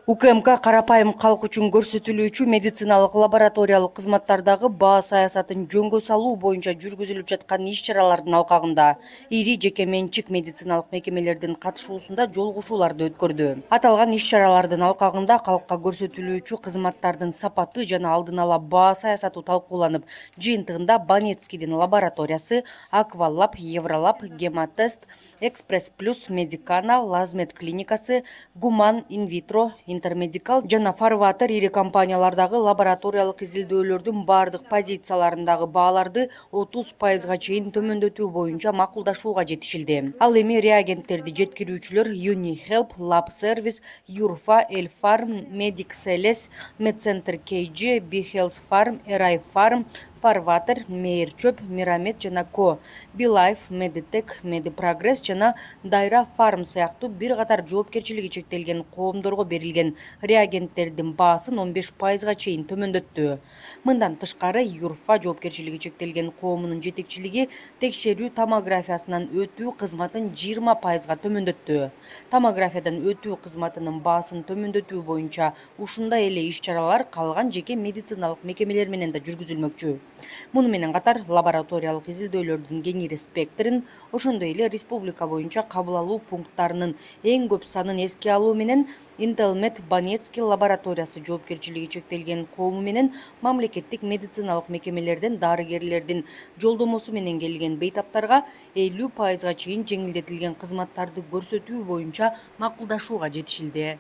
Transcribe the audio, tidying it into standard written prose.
УКМК карапайым калк үчүн көрсөтүлүүчү медициналык лабораториялык кызматтардагы баа саясатын жөнгө салуу боюнча жүргүзүлүп жаткан иш-чаралардын алкагында ири жеке менчик медициналык мекемелердин катышуусунда жолугушууларды өткөрдү. Аталган иш-чаралардын алкагында калкка көрсөтүлүүчү кызматтардын сапаты жана алдын ала баа саясаты талкууланып, жыйынтыгында Банецкийдин лабораториясы, Аквалаб, Евролаб, Гемотест, Экспресс Плюс, Медикана, Лазмед клиникасы, Гуман, Инвитро, Интермедикал жана Фарватер ири компаниялардагы лабораториялык изилдөөлөрдүн бардык позицияларындагы бааларды 30%га чейин төмөндөтүү боюнча макулдашууга жетишилди. Ал эми реагенттерди жеткирүүчүлөр Unihелп, Lab Service, Юрфа, Эльфарм, Медикселес, Медцентр KG, Бихелс Фарм, Эрай Фарм, Фарватер, Мейерчөп, Мирамед жана Ко, Билайф, Медитек, Медипрогресс жана Дайра Фарм сыяктуу бир катар жоопкерчилиги чектелген коомдорго берилген реагенттердин баасын 15%га чейин төмөндөттү. Мындан тышкары Юрфа жоопкерчилиги чектелген коомунун жетекчилиги текшерүү томографиясынан өтүү кызматын 20%га төмөндөттү. Томографиядан өтүү кызматынын баасын төмөндөтүү боюнча ушундай эле иш-чаралар калган жеке медициналык мекемелер менен да жүргүзүлмөкчү. Муну менен катар лабораториялык изилдөөлөрдүн кеңири спектрин, ошондой эле республика боюнча кабыл алуу пункттарынын эң көп санын эске алуу менен Интелмед Банецкий лабораториясы жоопкерчилиги чектелген коому менен мамлекеттик медициналык мекемелерден дарыгерлердин жолдомосу менен келген бейтаптарга 50%га чейин жеңилдетилген кызматтарды көрсөтүү боюнча макулдашууга жетишилди.